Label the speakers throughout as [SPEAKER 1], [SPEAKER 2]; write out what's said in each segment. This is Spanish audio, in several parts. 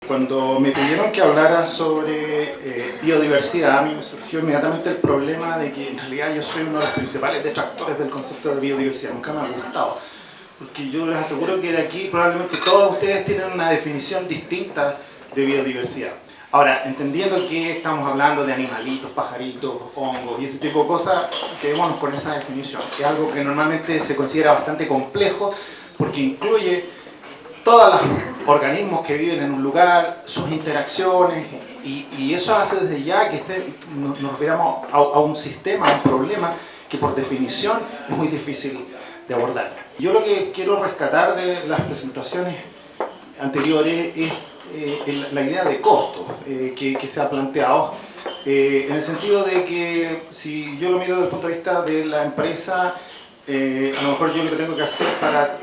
[SPEAKER 1] Cuando me pidieron que hablara sobre biodiversidad, a mí me surgió inmediatamente el problema de que en realidad yo soy uno de los principales detractores del concepto de biodiversidad. Nunca me ha gustado, porque yo les aseguro que de aquí probablemente todos ustedes tienen una definición distinta de biodiversidad. Ahora, entendiendo que estamos hablando de animalitos, pajaritos, hongos y ese tipo de cosas, quedémonos con esa definición, que es algo que normalmente se considera bastante complejo porque incluye todos los organismos que viven en un lugar, sus interacciones, y eso hace desde ya que nos refiramos a un sistema, a un problema que por definición es muy difícil de abordar. Yo lo que quiero rescatar de las presentaciones anteriores es la idea de costo que se ha planteado, en el sentido de que si yo lo miro desde el punto de vista de la empresa, a lo mejor yo lo que tengo que hacer para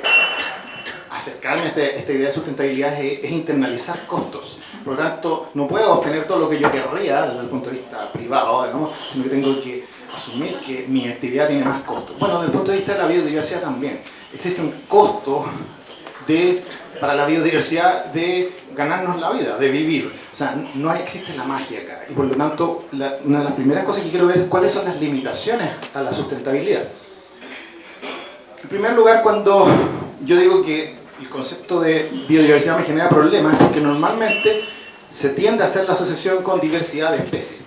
[SPEAKER 1] acercarme a esta idea de sustentabilidad es internalizar costos. Por lo tanto, no puedo obtener todo lo que yo querría desde el punto de vista privado, digamos, sino que tengo que asumir que mi actividad tiene más costos. Bueno, desde el punto de vista de la biodiversidad también. Existe un costo para la biodiversidad de ganarnos la vida, de vivir. O sea, no existe la magia acá. Y por lo tanto, una de las primeras cosas que quiero ver es cuáles son las limitaciones a la sustentabilidad. En primer lugar, cuando yo digo que el concepto de biodiversidad me genera problemas, es porque normalmente se tiende a hacer la asociación con diversidad de especies.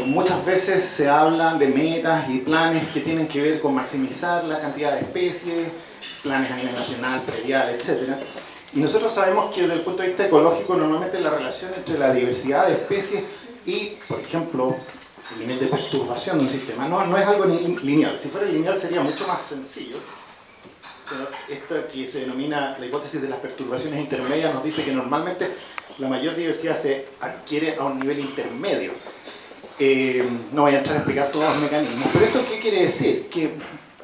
[SPEAKER 1] Muchas veces se hablan de metas y planes que tienen que ver con maximizar la cantidad de especies, planes a nivel nacional, predial, etc. Y nosotros sabemos que desde el punto de vista ecológico normalmente la relación entre la diversidad de especies y, por ejemplo, el nivel de perturbación de un sistema no es algo lineal. Si fuera lineal sería mucho más sencillo. Pero esto que se denomina la hipótesis de las perturbaciones intermedias nos dice que normalmente la mayor diversidad se adquiere a un nivel intermedio. No voy a entrar a explicar todos los mecanismos, pero ¿esto qué quiere decir? Que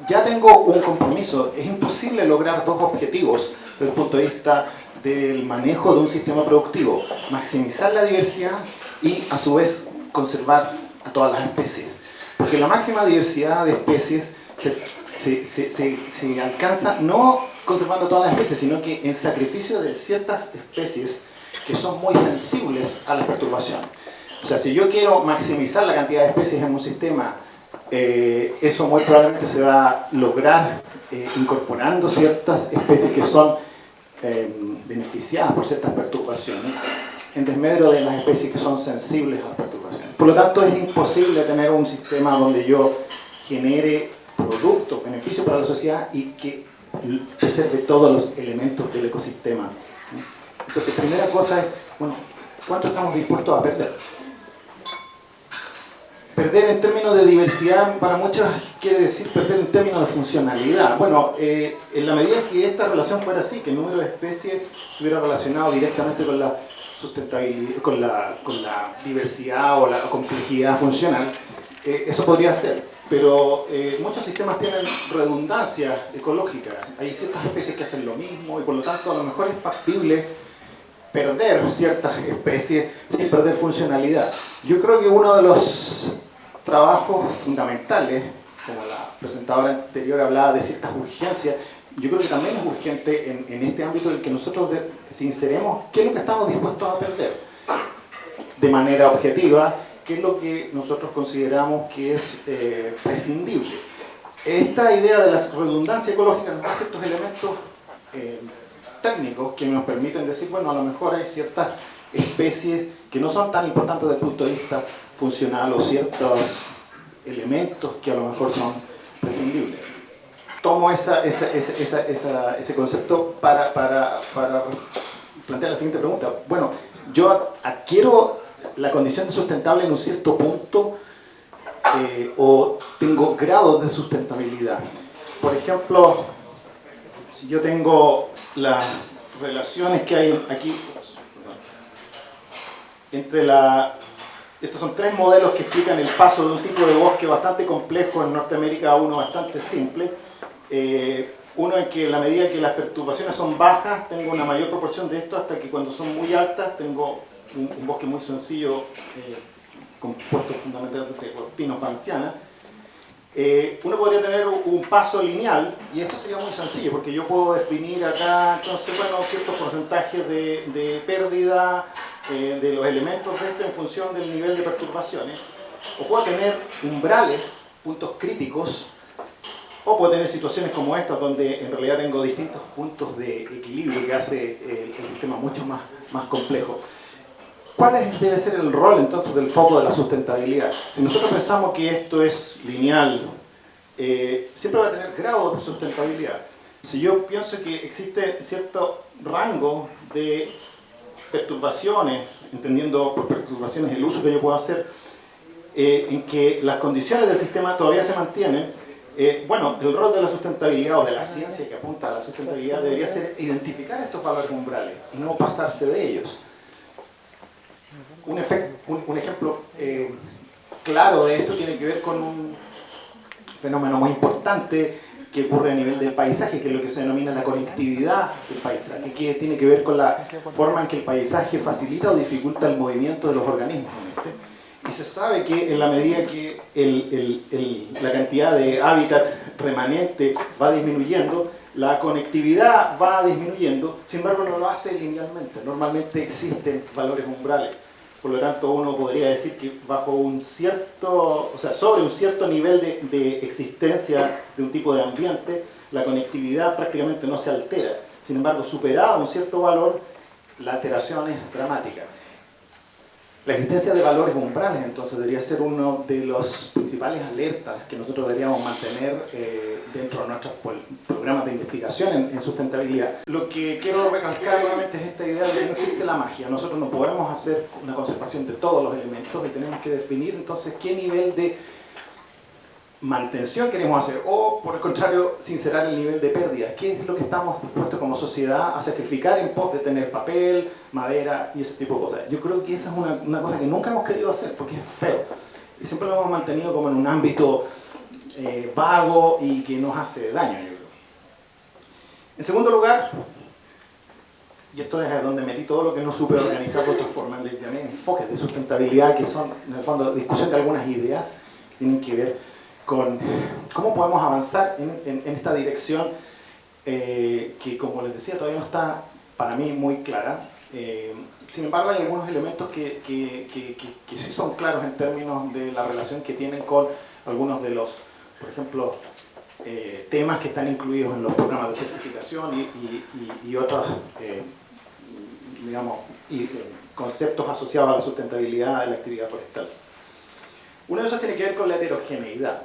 [SPEAKER 1] ya tengo un compromiso. Es imposible lograr dos objetivos desde el punto de vista del manejo de un sistema productivo: maximizar la diversidad y a su vez conservar a todas las especies. Porque la máxima diversidad de especies se alcanza no conservando todas las especies, sino que en sacrificio de ciertas especies que son muy sensibles a la perturbación. O sea, si yo quiero maximizar la cantidad de especies en un sistema, eso muy probablemente se va a lograr incorporando ciertas especies que son beneficiadas por ciertas perturbaciones, en desmedro de las especies que son sensibles a las perturbaciones. Por lo tanto, es imposible tener un sistema donde yo genere productos, beneficios para la sociedad y que preserve todos los elementos del ecosistema. Entonces, primera cosa es, bueno, ¿cuánto estamos dispuestos a perder? Perder en términos de diversidad para muchos quiere decir perder en términos de funcionalidad. Bueno, en la medida que esta relación fuera así, que el número de especies estuviera relacionado directamente con la sustentabilidad, con la diversidad o la complejidad funcional, eso podría ser. Pero muchos sistemas tienen redundancia ecológica. Hay ciertas especies que hacen lo mismo y por lo tanto a lo mejor es factible perder ciertas especies sin perder funcionalidad. Yo creo que uno de los trabajos fundamentales, como la presentadora anterior hablaba de ciertas urgencias, yo creo que también es urgente en este ámbito del que nosotros sinceremos qué es lo que estamos dispuestos a perder de manera objetiva, qué es lo que nosotros consideramos que es prescindible. Esta idea de la redundancia ecológica nos da ciertos elementos técnicos que nos permiten decir, bueno, a lo mejor hay ciertas especies que no son tan importantes desde el punto de vista funcional o ciertos elementos que a lo mejor son prescindibles. Tomo ese concepto para plantear la siguiente pregunta. Bueno, yo adquiero la condición de sustentable en un cierto punto o tengo grados de sustentabilidad. Por ejemplo, si yo tengo las relaciones que hay aquí entre estos son tres modelos que explican el paso de un tipo de bosque bastante complejo en Norteamérica a uno bastante simple. Uno en que en la medida que las perturbaciones son bajas, tengo una mayor proporción de esto, hasta que cuando son muy altas tengo un bosque muy sencillo, compuesto fundamentalmente por pinos bancianas. uno podría tener un paso lineal, y esto sería muy sencillo, porque yo puedo definir acá, entonces, bueno, ciertos porcentajes de pérdida de los elementos de esto en función del nivel de perturbaciones, o puedo tener umbrales, puntos críticos, o puedo tener situaciones como estas, donde en realidad tengo distintos puntos de equilibrio que hace el sistema mucho más complejo. Debe ser el rol entonces del foco de la sustentabilidad? Si nosotros pensamos que esto es lineal, siempre va a tener grados de sustentabilidad. Si yo pienso que existe cierto rango de perturbaciones, entendiendo por perturbaciones el uso que yo puedo hacer, en que las condiciones del sistema todavía se mantienen, bueno, el rol de la sustentabilidad o de la ciencia que apunta a la sustentabilidad debería ser identificar estos valores umbrales y no pasarse de ellos. Un ejemplo claro de esto tiene que ver con un fenómeno muy importante que ocurre a nivel del paisaje, que es lo que se denomina la conectividad del paisaje, que tiene que ver con la forma en que el paisaje facilita o dificulta el movimiento de los organismos en este. Y se sabe que en la medida que la cantidad de hábitat remanente va disminuyendo, la conectividad va disminuyendo, sin embargo no lo hace linealmente. Normalmente existen valores umbrales. Por lo tanto, uno podría decir que bajo un cierto, o sea, sobre un cierto nivel de existencia de un tipo de ambiente, la conectividad prácticamente no se altera. Sin embargo, superado un cierto valor, la alteración es dramática. La existencia de valores umbrales, entonces, debería ser uno de los principales alertas que nosotros deberíamos mantener dentro de nuestros programas de investigación en sustentabilidad. Lo que quiero recalcar nuevamente es esta idea de que no existe la magia. Nosotros no podemos hacer una conservación de todos los elementos y tenemos que definir entonces qué nivel de mantención queremos hacer, o por el contrario, sincerar el nivel de pérdida. ¿Qué es lo que estamos dispuestos como sociedad a sacrificar en pos de tener papel, madera y ese tipo de cosas? Yo creo que esa es una cosa que nunca hemos querido hacer porque es feo. Y siempre lo hemos mantenido como en un ámbito vago y que nos hace daño, yo creo. En segundo lugar, y esto es donde metí todo lo que no supe organizar de otra forma, le llamé enfoques de sustentabilidad, que son, en el fondo, discusión de algunas ideas que tienen que ver con cómo podemos avanzar en esta dirección que, como les decía, todavía no está para mí muy clara. Sin embargo, hay algunos elementos que sí son claros en términos de la relación que tienen con algunos de los, por ejemplo, temas que están incluidos en los programas de certificación y otros, digamos, conceptos asociados a la sustentabilidad de la actividad forestal. Uno de esos tiene que ver con la heterogeneidad.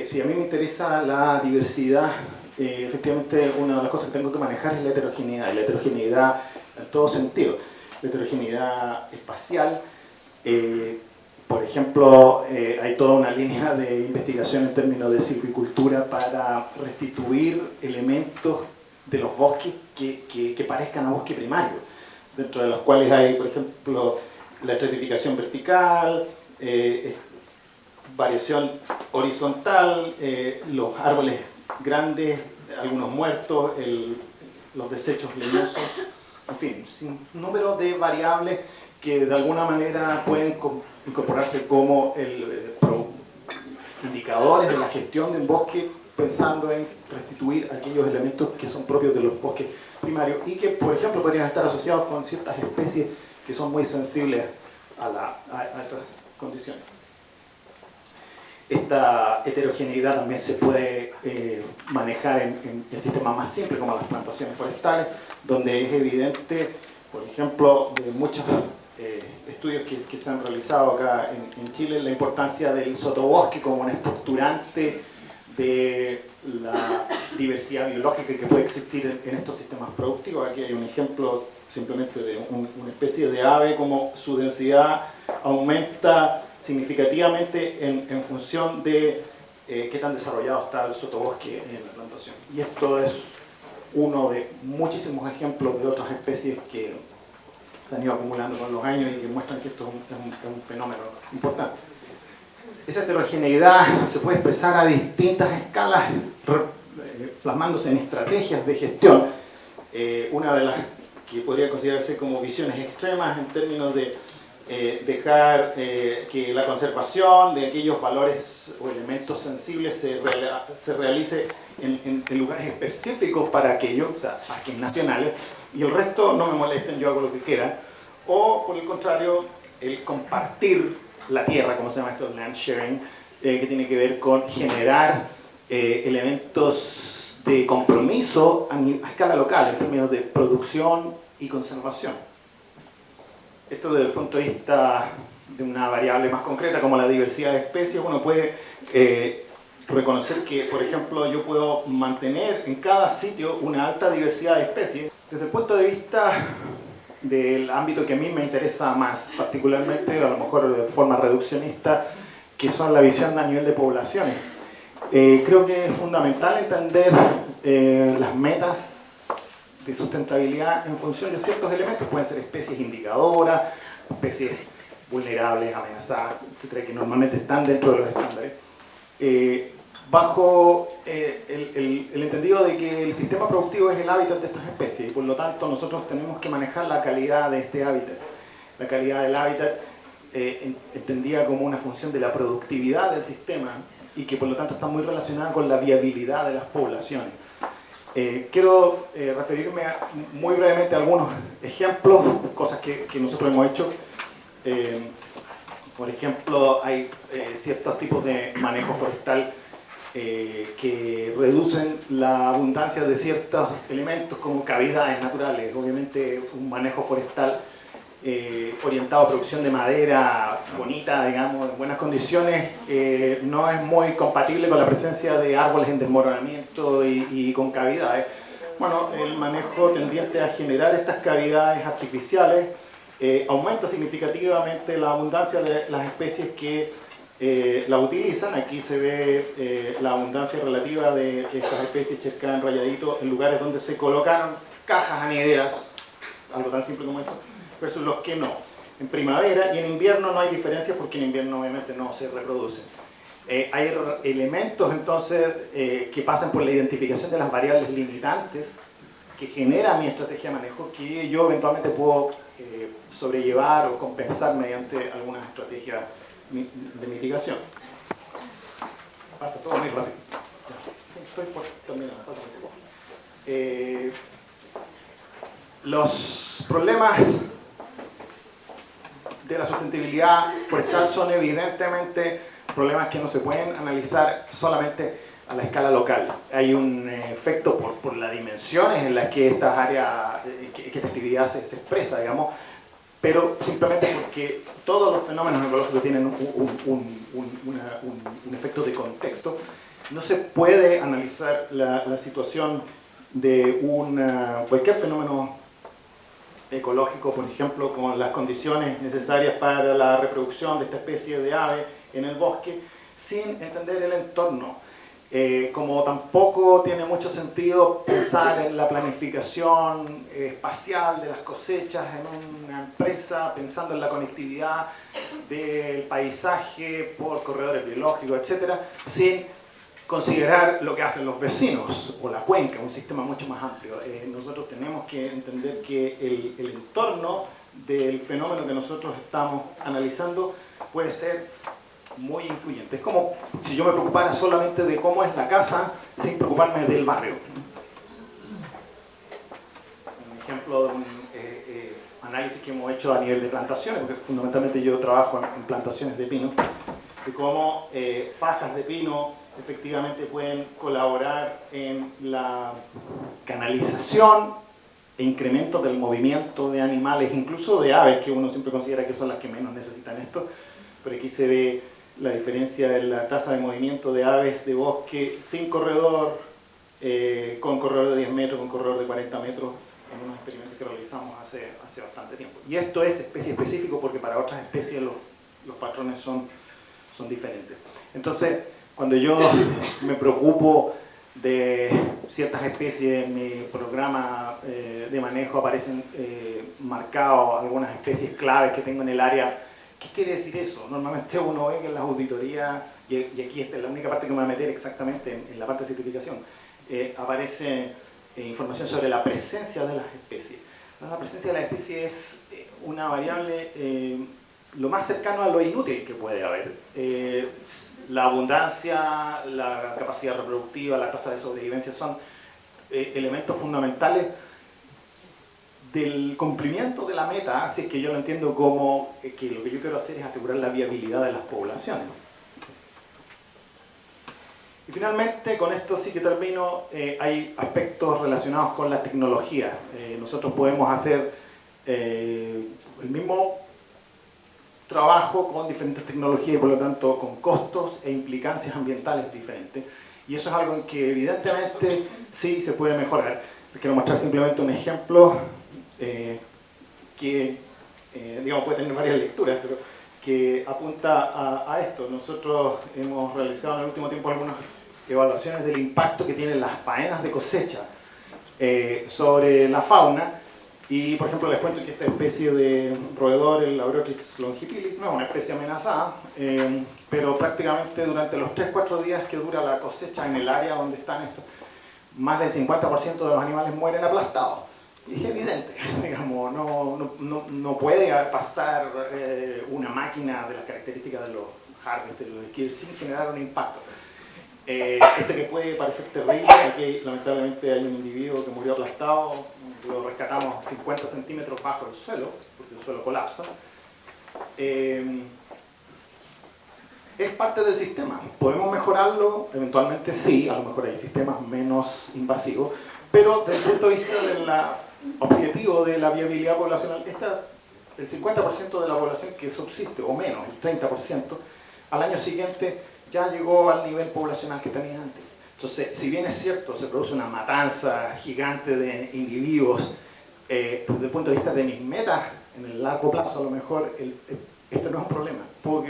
[SPEAKER 1] Si a mí me interesa la diversidad, efectivamente una de las cosas que tengo que manejar es la heterogeneidad, y la heterogeneidad en todo sentido. La heterogeneidad espacial, por ejemplo, hay toda una línea de investigación en términos de silvicultura para restituir elementos de los bosques que parezcan a bosque primario, dentro de los cuales hay, por ejemplo, la estratificación vertical, variación horizontal, los árboles grandes, algunos muertos, los desechos leñosos, en fin, sin número de variables que de alguna manera pueden incorporarse como indicadores de la gestión de un bosque, pensando en restituir aquellos elementos que son propios de los bosques primarios y que, por ejemplo, podrían estar asociados con ciertas especies que son muy sensibles a esas condiciones. Esta heterogeneidad también se puede manejar en sistemas más simples como las plantaciones forestales, donde es evidente, por ejemplo, de muchos estudios que se han realizado acá en Chile, la importancia del sotobosque como un estructurante de la diversidad biológica que puede existir en estos sistemas productivos. Aquí hay un ejemplo simplemente de una especie de ave, como su densidad aumenta significativamente en función de qué tan desarrollado está el sotobosque en la plantación. Y esto es uno de muchísimos ejemplos de otras especies que se han ido acumulando con los años y que muestran que esto es un fenómeno importante. Esa heterogeneidad se puede expresar a distintas escalas, plasmándose en estrategias de gestión. Una de las que podría considerarse como visiones extremas en términos de dejar que la conservación de aquellos valores o elementos sensibles se realice en lugares específicos para aquello, o sea, parques nacionales, y el resto no me molesten, yo hago lo que quiera. O, por el contrario, el compartir la tierra, como se llama esto, land sharing, que tiene que ver con generar elementos de compromiso a escala local, en términos de producción y conservación. Esto desde el punto de vista de una variable más concreta como la diversidad de especies, uno puede reconocer que, por ejemplo, yo puedo mantener en cada sitio una alta diversidad de especies. Desde el punto de vista del ámbito que a mí me interesa más, particularmente, a lo mejor de forma reduccionista, que son la visión a nivel de poblaciones. Creo que es fundamental entender las metas de sustentabilidad en función de ciertos elementos. Pueden ser especies indicadoras, especies vulnerables, amenazadas, etcétera, que normalmente están dentro de los estándares, bajo el entendido de que el sistema productivo es el hábitat de estas especies y por lo tanto nosotros tenemos que manejar la calidad de este hábitat. La calidad del hábitat entendida como una función de la productividad del sistema y que por lo tanto está muy relacionada con la viabilidad de las poblaciones. Quiero referirme muy brevemente a algunos ejemplos, cosas que nosotros hemos hecho. Por ejemplo, hay ciertos tipos de manejo forestal que reducen la abundancia de ciertos elementos como cavidades naturales. Obviamente un manejo forestal orientado a producción de madera bonita, digamos, en buenas condiciones, no es muy compatible con la presencia de árboles en desmoronamiento y con cavidades. Bueno, el manejo tendiente a generar estas cavidades artificiales aumenta significativamente la abundancia de las especies que la utilizan. Aquí se ve la abundancia relativa de estas especies cercanas en rayadito en lugares donde se colocaron cajas anideras, algo tan simple como eso, versus los que no. En primavera y en invierno no hay diferencias porque en invierno obviamente no se reproducen. Hay elementos entonces que pasan por la identificación de las variables limitantes que genera mi estrategia de manejo que yo eventualmente puedo sobrellevar o compensar mediante alguna estrategia de mitigación. Pasa todo muy rápido. Estoy por terminar. Los problemas de la sustentabilidad forestal son evidentemente problemas que no se pueden analizar solamente a la escala local. Hay un efecto por las dimensiones en las que estas áreas, que esta actividad se expresa, digamos, pero simplemente porque todos los fenómenos ecológicos tienen un efecto de contexto. No se puede analizar la situación de cualquier fenómeno ecológico, por ejemplo, con las condiciones necesarias para la reproducción de esta especie de ave en el bosque, sin entender el entorno. Como tampoco tiene mucho sentido pensar en la planificación espacial de las cosechas en una empresa, pensando en la conectividad del paisaje por corredores biológicos, etcétera, sin considerar lo que hacen los vecinos o la cuenca, un sistema mucho más amplio. Nosotros tenemos que entender que el entorno del fenómeno que nosotros estamos analizando puede ser muy influyente. Es como si yo me preocupara solamente de cómo es la casa sin preocuparme del barrio. Un ejemplo de un análisis que hemos hecho a nivel de plantaciones, porque fundamentalmente yo trabajo en plantaciones de pino, de cómo fajas de pino efectivamente pueden colaborar en la canalización e incremento del movimiento de animales, incluso de aves, que uno siempre considera que son las que menos necesitan esto, pero aquí se ve la diferencia en la tasa de movimiento de aves de bosque sin corredor, con corredor de 10 metros, con corredor de 40 metros, en unos experimentos que realizamos hace bastante tiempo. Y esto es especie específico porque para otras especies los patrones son diferentes. Entonces, cuando yo me preocupo de ciertas especies, en mi programa de manejo aparecen marcados algunas especies claves que tengo en el área. ¿Qué quiere decir eso? Normalmente uno ve que en las auditorías, y aquí esta es la única parte que me voy a meter exactamente en la parte de certificación, aparece información sobre la presencia de las especies. La presencia de las especies es una variable lo más cercano a lo inútil que puede haber. La abundancia, la capacidad reproductiva, la tasa de sobrevivencia son elementos fundamentales del cumplimiento de la meta, así es que yo lo entiendo como que lo que yo quiero hacer es asegurar la viabilidad de las poblaciones. Y finalmente, con esto sí que termino, hay aspectos relacionados con la tecnología. Nosotros podemos hacer el mismo trabajo con diferentes tecnologías y por lo tanto con costos e implicancias ambientales diferentes. Y eso es algo en que evidentemente sí se puede mejorar. Les quiero mostrar simplemente un ejemplo que digamos, puede tener varias lecturas, pero que apunta a esto. Nosotros hemos realizado en el último tiempo algunas evaluaciones del impacto que tienen las faenas de cosecha sobre la fauna. Y, por ejemplo, les cuento que esta especie de roedor, el Aurorix longipilis, no es una especie amenazada, pero prácticamente durante los 3-4 días que dura la cosecha en el área donde están estos, más del 50% de los animales mueren aplastados. Y es evidente, digamos, no puede pasar una máquina de las características de los harvesters, de los skillers, sin generar un impacto. Esto que puede parecer terrible, aquí lamentablemente hay un individuo que murió aplastado, lo rescatamos 50 centímetros bajo el suelo, porque el suelo colapsa. Es parte del sistema. ¿Podemos mejorarlo? Eventualmente sí, a lo mejor hay sistemas menos invasivos, pero desde el punto de vista del objetivo de la viabilidad poblacional, el 50% de la población que subsiste, o menos, el 30%, al año siguiente ya llegó al nivel poblacional que tenía antes. Entonces, si bien es cierto, se produce una matanza gigante de individuos, desde el punto de vista de mis metas, en el largo plazo a lo mejor, este no es un problema. Puedo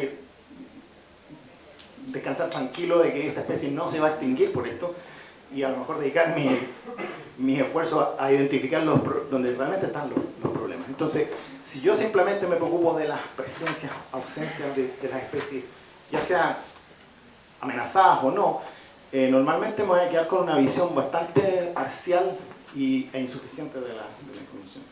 [SPEAKER 1] descansar tranquilo de que esta especie no se va a extinguir por esto, y a lo mejor dedicar mis esfuerzos a identificar donde realmente están los problemas. Entonces, si yo simplemente me preocupo de las presencias, ausencias de las especies, ya sean amenazadas o no, normalmente me voy a quedar con una visión bastante parcial e insuficiente de la información.